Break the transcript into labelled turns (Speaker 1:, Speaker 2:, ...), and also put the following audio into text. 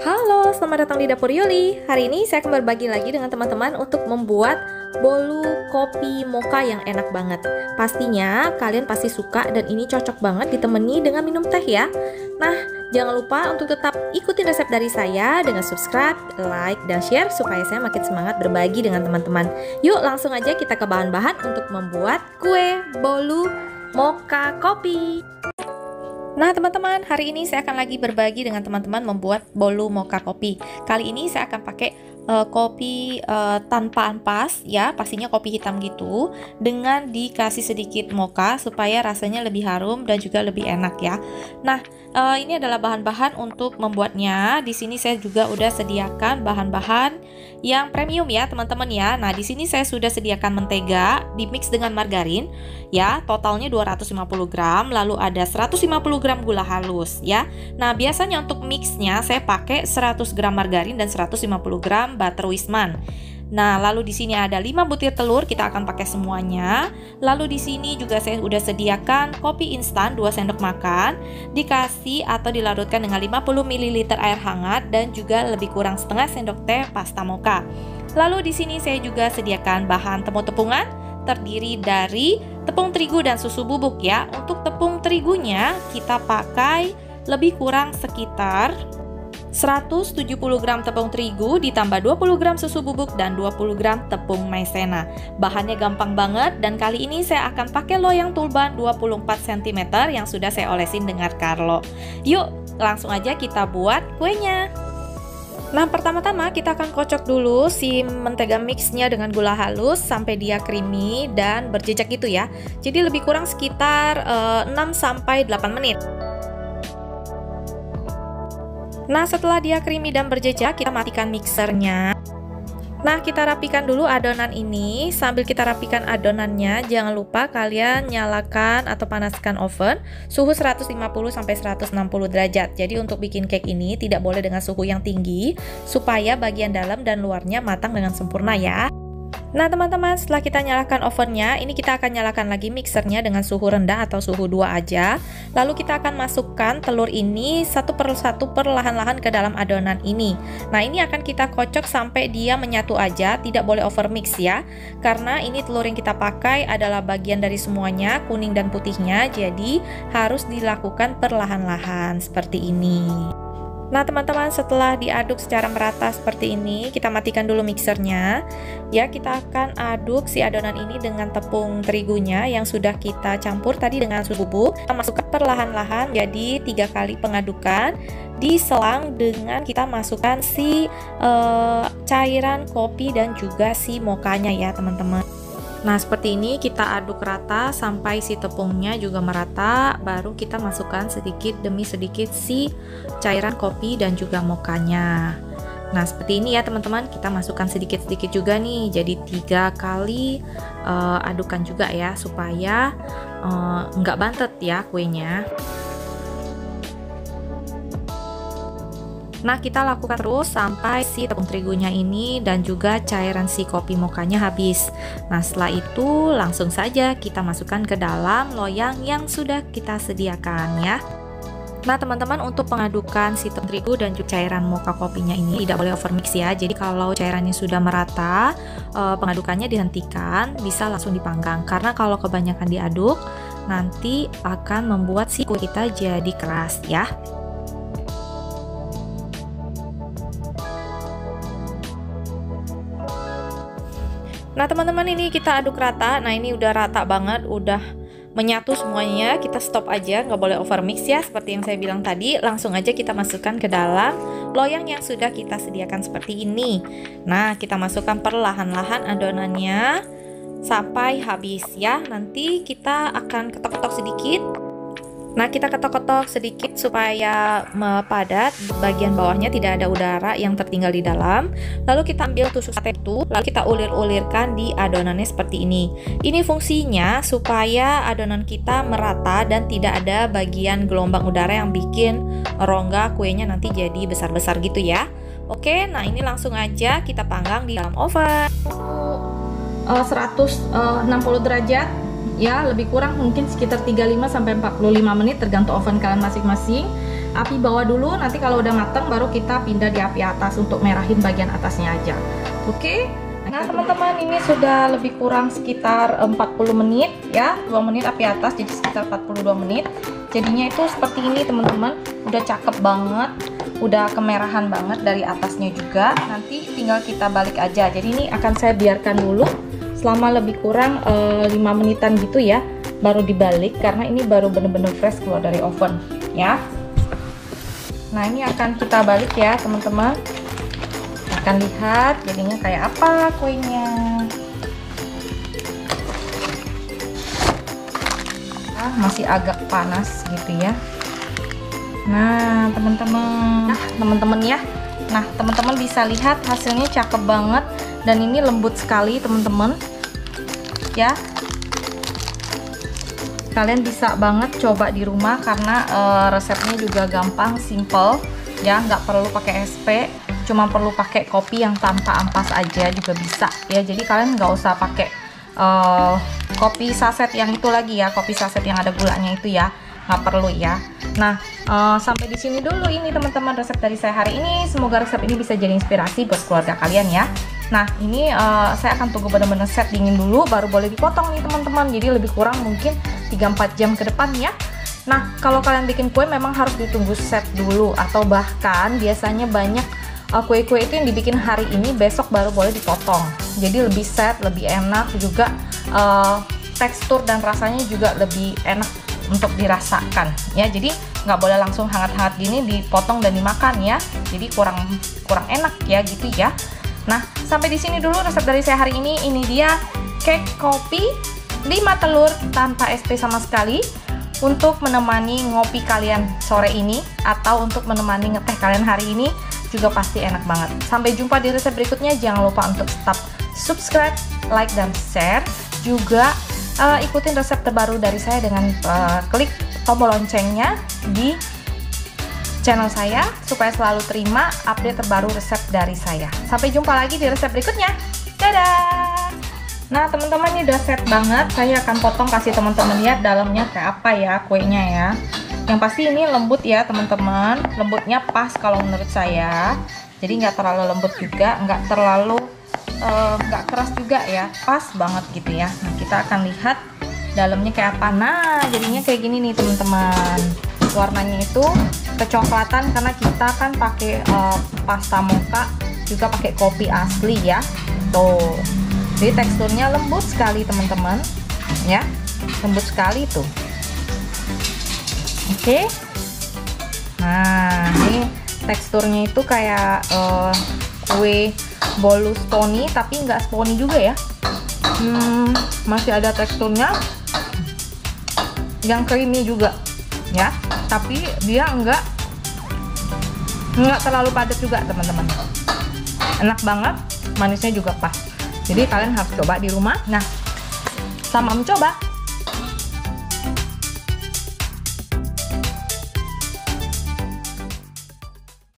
Speaker 1: Halo, selamat datang di Dapur Yuli. Hari ini saya akan berbagi lagi dengan teman-teman untuk membuat bolu kopi mocha yang enak banget. Pastinya kalian pasti suka dan ini cocok banget ditemani dengan minum teh ya. Nah, jangan lupa untuk tetap ikutin resep dari saya dengan subscribe, like, dan share supaya saya makin semangat berbagi dengan teman-teman. Yuk langsung aja kita ke bahan-bahan untuk membuat kue bolu mocha kopi. Nah teman-teman, hari ini saya akan lagi berbagi dengan teman-teman membuat bolu mocha kopi. Kali ini saya akan pakai kopi tanpa ampas ya, pastinya kopi hitam gitu, dengan dikasih sedikit mocha supaya rasanya lebih harum dan juga lebih enak ya. Nah, ini adalah bahan-bahan untuk membuatnya. Di sini saya juga udah sediakan bahan-bahan yang premium ya teman-teman ya. Nah, di sini saya sudah sediakan mentega dimix dengan margarin ya, totalnya 250 gram, lalu ada 150 gram gula halus ya. Nah, biasanya untuk mixnya saya pakai 100 gram margarin dan 150 gram butter Wisman. Nah, lalu di sini ada 5 butir telur, kita akan pakai semuanya. Lalu di sini juga saya udah sediakan kopi instan 2 sendok makan, dikasih atau dilarutkan dengan 50 ml air hangat dan juga lebih kurang setengah sendok teh pasta mocha. Lalu di sini saya juga sediakan bahan tepung-tepungan terdiri dari tepung terigu dan susu bubuk ya. Untuk tepung terigunya kita pakai lebih kurang sekitar 170 gram tepung terigu ditambah 20 gram susu bubuk dan 20 gram tepung maizena. Bahannya gampang banget dan kali ini saya akan pakai loyang tulban 24 cm yang sudah saya olesin dengan Carlo. Yuk langsung aja kita buat kuenya. Nah, pertama-tama kita akan kocok dulu si mentega mixnya dengan gula halus sampai dia creamy dan berjejak gitu ya. Jadi lebih kurang sekitar 6-8 menit. Nah, setelah dia creamy dan berjejak, kita matikan mixernya. Nah, kita rapikan dulu adonan ini. Sambil kita rapikan adonannya, jangan lupa kalian nyalakan atau panaskan oven suhu 150-160 derajat. Jadi untuk bikin cake ini tidak boleh dengan suhu yang tinggi supaya bagian dalam dan luarnya matang dengan sempurna ya. Nah teman-teman, setelah kita nyalakan ovennya, ini kita akan nyalakan lagi mixernya dengan suhu rendah atau suhu 2 aja. Lalu kita akan masukkan telur ini satu per satu perlahan-lahan ke dalam adonan ini. Nah, ini akan kita kocok sampai dia menyatu aja, tidak boleh over mix ya. Karena ini telur yang kita pakai adalah bagian dari semuanya, kuning dan putihnya, jadi harus dilakukan perlahan-lahan seperti ini. Nah teman-teman, setelah diaduk secara merata seperti ini, kita matikan dulu mixernya. Ya, kita akan aduk si adonan ini dengan tepung terigunya yang sudah kita campur tadi dengan susu bubuk. Kita masukkan perlahan-lahan, jadi 3 kali pengadukan. Diselang dengan kita masukkan si cairan kopi dan juga si mochanya ya teman-teman. Nah, seperti ini kita aduk rata sampai si tepungnya juga merata, baru kita masukkan sedikit demi sedikit si cairan kopi dan juga mochanya. Nah, seperti ini ya teman-teman, kita masukkan sedikit-sedikit juga nih, jadi 3 kali adukan juga ya, supaya nggak bantet ya kuenya. Nah, kita lakukan terus sampai si tepung terigunya ini dan juga cairan si kopi mochanya habis. Nah, setelah itu langsung saja kita masukkan ke dalam loyang yang sudah kita sediakan ya. Nah, teman-teman, untuk pengadukan si tepung terigu dan juga cairan mocha kopinya ini tidak boleh over mix ya. Jadi kalau cairannya sudah merata, pengadukannya dihentikan, bisa langsung dipanggang. Karena kalau kebanyakan diaduk, nanti akan membuat si kue kita jadi keras ya. Nah teman-teman, ini kita aduk rata. Nah, ini udah rata banget, udah menyatu semuanya. Kita stop aja, nggak boleh over mix ya, seperti yang saya bilang tadi. Langsung aja kita masukkan ke dalam loyang yang sudah kita sediakan seperti ini. Nah, kita masukkan perlahan-lahan adonannya sampai habis ya. Nanti kita akan ketok-ketok sedikit. Nah, kita ketok-ketok sedikit supaya padat, bagian bawahnya tidak ada udara yang tertinggal di dalam. Lalu kita ambil tusuk sate itu, lalu kita ulir-ulirkan di adonannya seperti ini. Ini fungsinya supaya adonan kita merata dan tidak ada bagian gelombang udara yang bikin rongga kuenya nanti jadi besar-besar gitu ya. Oke, nah ini langsung aja kita panggang di dalam oven 160 derajat ya, lebih kurang mungkin sekitar 35 sampai 45 menit tergantung oven kalian masing-masing. api bawah dulu, nanti kalau udah mateng baru kita pindah di api atas untuk merahin bagian atasnya aja. Oke. Nah teman-teman, ini sudah lebih kurang sekitar 40 menit ya, 2 menit api atas, jadi sekitar 42 menit. Jadinya itu seperti ini teman-teman, udah cakep banget, udah kemerahan banget dari atasnya juga. Nanti tinggal kita balik aja. Jadi ini akan saya biarkan dulu selama lebih kurang 5 menitan gitu ya, baru dibalik karena ini baru bener-bener fresh keluar dari oven ya. Nah ini akan kita balik ya teman-teman, akan lihat jadinya kayak apa kuenya. Masih agak panas gitu ya. Nah teman-teman ya, nah teman-teman bisa lihat hasilnya cakep banget dan ini lembut sekali teman-teman ya. Kalian bisa banget coba di rumah karena resepnya juga gampang, simple ya, nggak perlu pakai SP, cuma perlu pakai kopi yang tanpa ampas aja juga bisa ya. Jadi kalian nggak usah pakai kopi saset yang itu lagi ya, kopi saset yang ada gulanya itu ya, nggak perlu ya. Nah sampai di sini dulu ini teman-teman resep dari saya hari ini. Semoga resep ini bisa jadi inspirasi buat keluarga kalian ya. Nah ini saya akan tunggu benar-benar set dingin dulu baru boleh dipotong nih teman-teman, jadi lebih kurang mungkin 3-4 jam ke depan ya. Nah kalau kalian bikin kue memang harus ditunggu set dulu, atau bahkan biasanya banyak kue-kue itu yang dibikin hari ini besok baru boleh dipotong, jadi lebih set, lebih enak juga, tekstur dan rasanya juga lebih enak untuk dirasakan ya. Jadi nggak boleh langsung hangat-hangat gini dipotong dan dimakan ya, jadi kurang enak ya gitu ya. Nah sampai di sini dulu resep dari saya hari ini. Ini dia cake kopi 5 telur tanpa SP sama sekali, untuk menemani ngopi kalian sore ini atau untuk menemani ngeteh kalian hari ini juga pasti enak banget. Sampai jumpa di resep berikutnya. Jangan lupa untuk tetap subscribe, like, dan share. Juga ikutin resep terbaru dari saya dengan klik tombol loncengnya di channel saya supaya selalu terima update terbaru resep dari saya. Sampai jumpa lagi di resep berikutnya. Dadah! Nah teman-teman, ini udah set banget. Saya akan potong, kasih teman-teman lihat dalamnya kayak apa ya kuenya ya. Yang pasti ini lembut ya teman-teman, lembutnya pas kalau menurut saya. Jadi nggak terlalu lembut juga, nggak terlalu nggak keras juga ya, pas banget gitu ya. Nah kita akan lihat dalamnya kayak apa. Nah jadinya kayak gini nih teman-teman, warnanya itu kecoklatan karena kita kan pakai pasta mocha, juga pakai kopi asli ya. Tuh, jadi teksturnya lembut sekali teman-teman ya, lembut sekali tuh. Oke. Nah ini teksturnya itu kayak kue bolu stony, tapi nggak stony juga ya. Masih ada teksturnya yang creamy juga ya, tapi dia nggak terlalu padat juga teman-teman. Enak banget, manisnya juga pas. Jadi kalian harus coba di rumah. Nah, selamat mencoba.